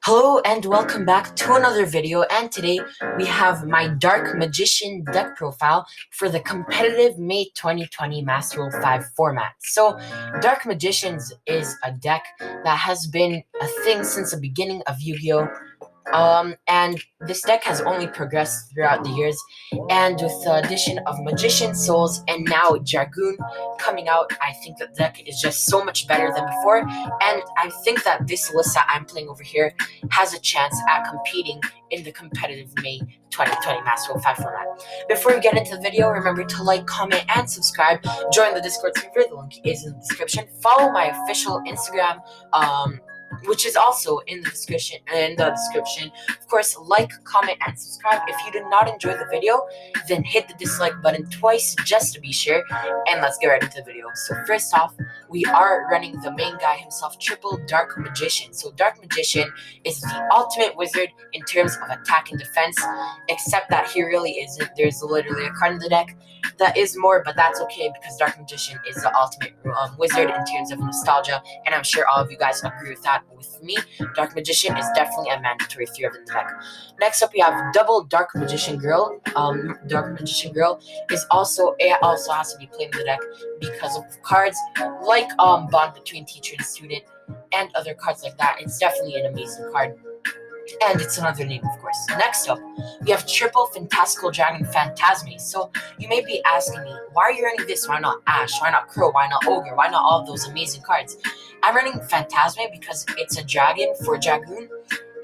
Hello and welcome back to another video, and today we have my Dark Magician deck profile for the competitive May 2020 Master Rule 5 format. So Dark Magicians is a deck that has been a thing since the beginning of Yu-Gi-Oh! And this deck has only progressed throughout the years, and with the addition of Magician Souls and now Dragoon coming out, I think that the deck is just so much better than before, and I think that this list that I'm playing over here has a chance at competing in the competitive May 2020 Master Rule 5 format. Before we get into the video, remember to like, comment, and subscribe. Join the Discord server, the link is in the description. Follow my official Instagram, which is also in the description. Of course, like, comment, and subscribe. If you did not enjoy the video, then hit the dislike button twice just to be sure. And let's get right into the video. So first off, we are running the main guy himself, Triple Dark Magician. So Dark Magician is the ultimate wizard in terms of attack and defense, except that he really isn't. There's literally a card in the deck that is more, but that's okay because Dark Magician is the ultimate wizard in terms of nostalgia, and I'm sure all of you guys agree with that with me. Dark Magician is definitely a mandatory 3 in the deck. Next up, we have Double Dark Magician Girl. Dark Magician Girl is also has to be played in the deck because of cards like Bond Between Teacher and Student and other cards like that. It's definitely an amazing card. And it's another name, of course. Next up, we have Triple Fantastical Dragon Phantasme. So you may be asking me, why are you running this? Why not Ash? Why not Crow? Why not Ogre? Why not all of those amazing cards? I'm running Phantasme because it's a dragon for Dragoon,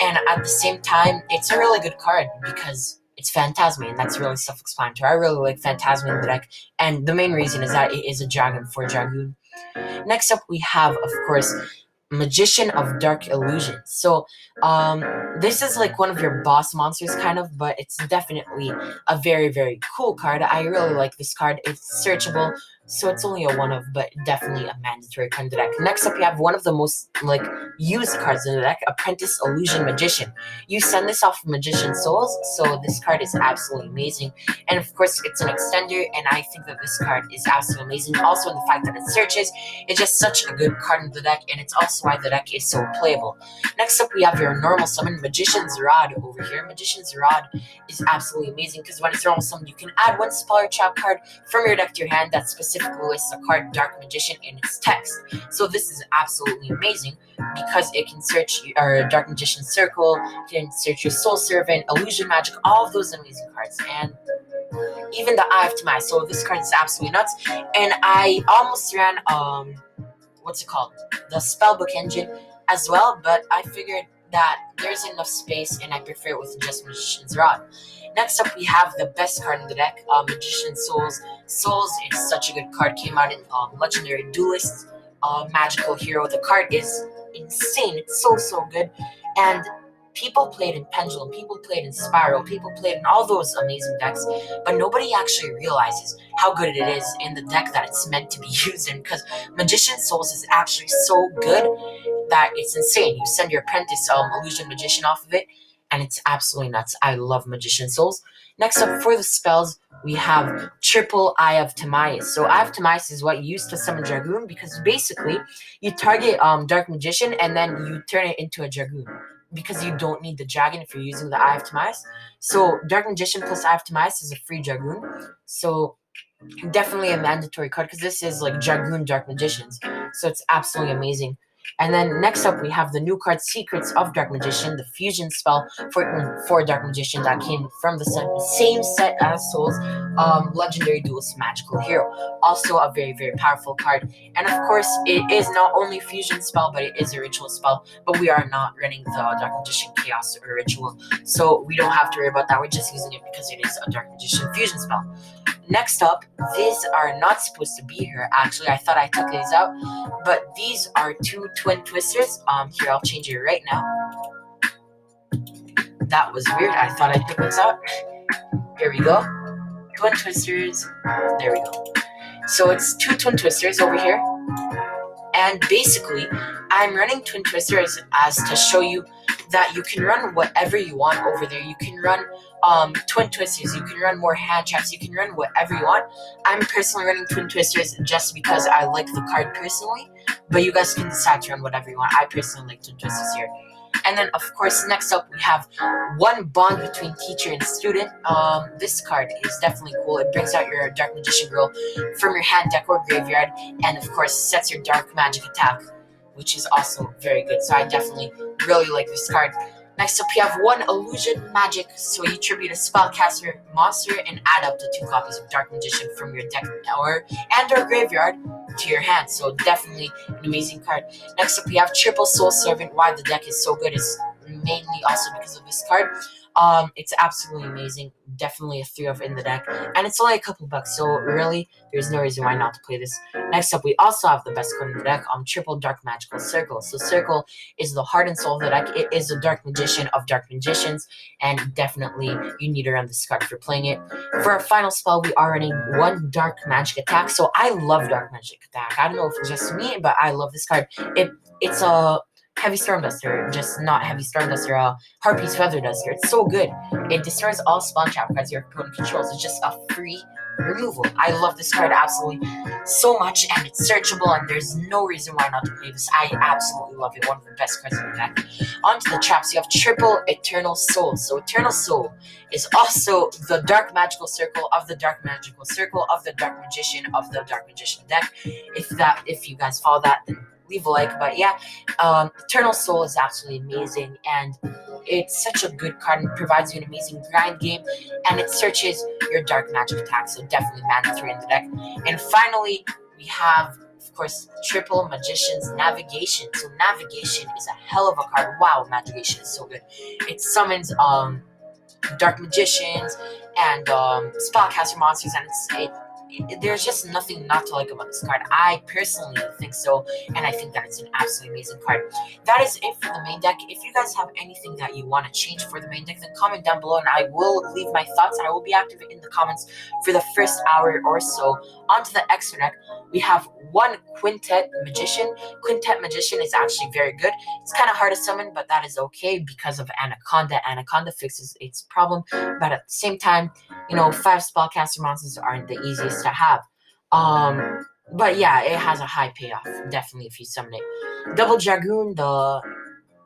and at the same time, it's a really good card because it's Phantasme, and that's really self-explanatory. I really like Phantasme in the deck, and the main reason is that it is a dragon for Dragoon. Next up, we have, of course, Magician of Dark Illusion. So this is like one of your boss monsters kind of, but it's definitely a very, very cool card. I really like this card. It's searchable, so it's only a one of, but definitely a mandatory card in the deck. Next up, you have one of the most used cards in the deck, Apprentice Illusion Magician. You send this off of Magician Souls, so this card is absolutely amazing. And of course, it's an extender, and I think that this card is absolutely amazing. Also, in the fact that it searches, it's just such a good card in the deck, and it's also why the deck is so playable. Next up, we have your normal summon, Magician's Rod over here. Magician's Rod is absolutely amazing because when it's normal summon, you can add one spell or trap card from your deck to your hand that specifically lists a card Dark Magician in its text. So this is absolutely amazing because it can search your Dark Magician Circle, can search your Soul Servant, Illusion Magic, all of those amazing cards, and even the Eye of Tamai. So this card is absolutely nuts, and I almost ran what's it called, the Spellbook engine as well, but I figured that there's enough space and I prefer it with just Magician's Rod. Next up, we have the best card in the deck, Magician Souls. Souls is such a good card, came out in Legendary Duelist, Magical Hero. The card is insane, it's so good, and people played in Pendulum, people played in Spiral, people played in all those amazing decks, but nobody actually realizes how good it is in the deck that it's meant to be used in, because Magician Souls is actually so good that it's insane. You send your apprentice Illusion Magician off of it, and it's absolutely nuts. I love Magician Souls. Next up, for the spells, we have Triple Eye of Timaeus. So Eye of Timaeus is what you use to summon Dragoon, because basically you target Dark Magician and then you turn it into a Dragoon, because you don't need the dragon if you're using the Eye of Timaeus. So Dark Magician plus Eye of Timaeus is a free Dragoon. So definitely a mandatory card because this is like Dragoon Dark Magicians. So it's absolutely amazing. And then next up, we have the new card Secrets of Dark Magician, the fusion spell for Dark Magician that came from the same set as Souls, Legendary Duelist Magical Hero. Also a very, very powerful card. And of course, it is not only fusion spell, but it is a ritual spell. But we are not running the Dark Magician Chaos or Ritual, so we don't have to worry about that. We're just using it because it is a Dark Magician fusion spell. Next up, these are not supposed to be here. Actually, I thought I took these out, but these are two twin twisters. Here, I'll change it right now. That was weird. I thought I took this out. Here we go. Twin twisters. There we go. So it's two twin twisters over here. And basically, I'm running twin twisters as to show you that you can run whatever you want over there. You can run twin twisters, you can run more hand traps, you can run whatever you want. I'm personally running twin twisters just because I like the card personally, but you guys can decide to run whatever you want. I personally like twin twisters here. And then, of course, next up we have one bond between teacher and student. This card is definitely cool. It brings out your Dark Magician Girl from your hand deck or graveyard, and of course sets your Dark Magic attack, which is also very good. So I definitely really like this card. Next up, you have one Illusion Magic. So you tribute a spellcaster monster and add up to 2 copies of Dark Magician from your deck or graveyard to your hand. So definitely an amazing card. Next up, you have triple Soul Servant. Why the deck is so good is mainly also because of this card. It's absolutely amazing. Definitely a 3-of in the deck, and it's only a couple bucks, so really there's no reason why not to play this. Next up, we also have the best card in the deck, triple Dark Magical Circle. So Circle is the heart and soul of the deck. It is the Dark Magician of Dark Magicians, and definitely you need to run this card for playing it. For our final spell, we are running one Dark Magic Attack. So I love Dark Magic Attack. I don't know if it's just me, but I love this card. It's a Heavy Storm Duster, just not Heavy Storm Duster, Harpy's Feather Duster. It's so good. It destroys all spawn trap cards your opponent controls. It's just a free removal. I love this card absolutely so much, and it's searchable, and there's no reason why not to play this. I absolutely love it. One of the best cards in the deck. Onto the traps, you have triple Eternal Soul. So Eternal Soul is also the Dark Magical Circle of the Dark Magical Circle of the Dark Magician of the Dark Magician deck. If you guys follow that, then leave a like. But yeah, Eternal Soul is absolutely amazing, and it's such a good card and provides you an amazing grind game, and it searches your Dark Magic attack, so definitely mandatory in the deck. And finally, we have, of course, triple Magician's Navigation. So Navigation is a hell of a card. Wow, Navigation is so good. It summons Dark Magicians and spellcaster monsters, and there's just nothing not to like about this card. I personally think so, and I think that it's an absolutely amazing card. That is it for the main deck. If you guys have anything that you want to change for the main deck, then comment down below, and I will leave my thoughts. I will be active in the comments for the first hour or so. Onto the extra deck, we have one Quintet Magician. Quintet Magician is actually very good. It's kind of hard to summon, but that is okay because of Anaconda. Anaconda fixes its problem, but at the same time, 5 spellcaster monsters aren't the easiest to have. But yeah, it has a high payoff, definitely, if you summon it. Double Dragoon,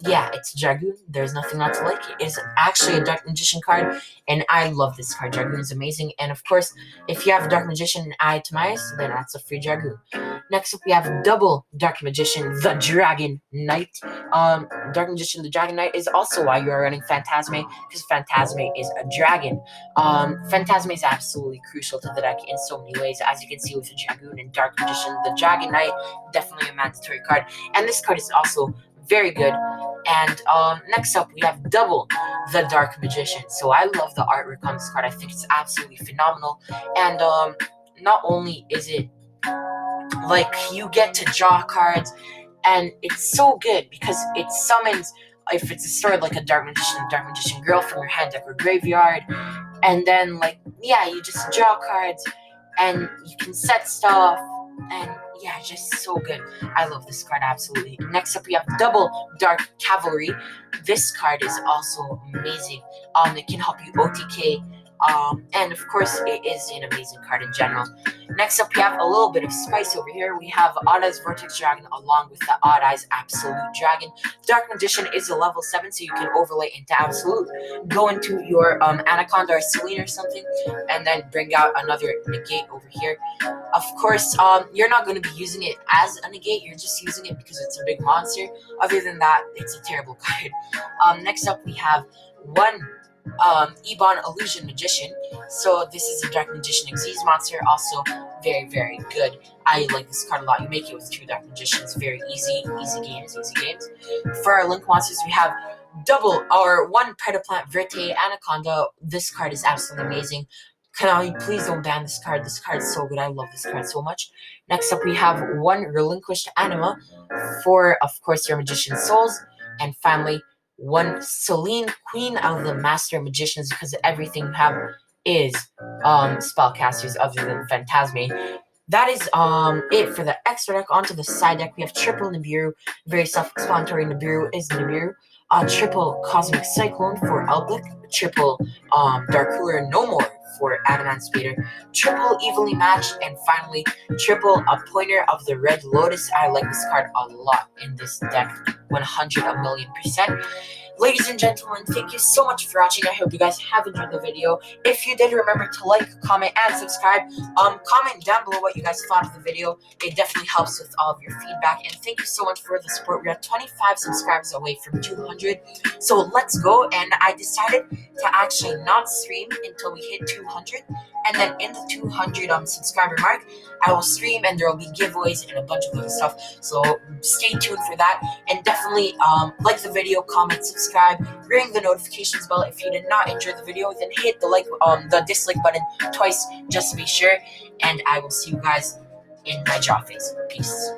it's Dragoon. There's nothing not to like. It is actually a Dark Magician card, and I love this card. Dragoon is amazing, and of course, if you have Dark Magician and Eye-to-Mice, then that's a free Dragoon. Next up, we have double Dark Magician, the Dragon Knight. Dark Magician, the Dragon Knight is also why you are running Phantasme, because Phantasme is a dragon. Phantasme is absolutely crucial to the deck in so many ways, as you can see with the Dragoon and Dark Magician, the Dragon Knight, definitely a mandatory card, and this card is also very good. And next up, we have double the Dark Magician. So I love the artwork on this card. I think it's absolutely phenomenal. And not only is it like you get to draw cards, and it's so good because it summons, if it's stored like a Dark Magician Girl from your hand deck or graveyard, and then you just draw cards and you can set stuff, and yeah, just so good. I love this card absolutely. Next up, we have double Dark Cavalry. This card is also amazing. It can help you OTK, and of course, it is an amazing card in general. Next up, we have a little bit of spice over here. We have Odd Eyes Vortex Dragon along with the Odd Eyes Absolute Dragon. Dark Magician is a level 7, so you can overlay into Absolute, go into your Anaconda or Selene or something, and then bring out another negate over here. Of course, you're not going to be using it as a negate, you're just using it because it's a big monster. Other than that, it's a terrible card. Next up, we have one Ebon Illusion Magician. So this is a Dark Magician Xyz monster, also very, very good. I like this card a lot. You make it with 2 Dark Magicians, very easy games. For our Link monsters, we have double or one Predaplant Verte Anaconda. This card is absolutely amazing. Konami, please don't ban this card. This card is so good. I love this card so much. Next up, we have one Relinquished Anima for, of course, your Magician Souls. And finally, one Selene, Queen of the Master Magicians, because everything you have is spellcasters other than Phantasme. That is it for the extra deck. Onto the side deck, we have triple Nibiru. Very self-explanatory. Nibiru is Nibiru. Triple Cosmic Cyclone for Elblick. Triple Dark Cooler No More for Adamant Speeder. Triple Evenly Matched. And finally, triple A Pointer of the Red Lotus. I like this card a lot in this deck. 100 a million percent. Ladies and gentlemen, thank you so much for watching. I hope you guys have enjoyed the video. If you did, remember to like, comment, and subscribe. Comment down below what you guys thought of the video. It definitely helps with all of your feedback. And thank you so much for the support. We're at 25 subscribers away from 200. So let's go. And I decided to actually not stream until we hit 200. And then in the 200 subscriber mark, I will stream and there will be giveaways and a bunch of other stuff. So stay tuned for that. And definitely like the video, comment, subscribe, ring the notifications bell. If you did not enjoy the video, then hit the dislike button twice just to be sure. And I will see you guys in my jaw phase. Peace.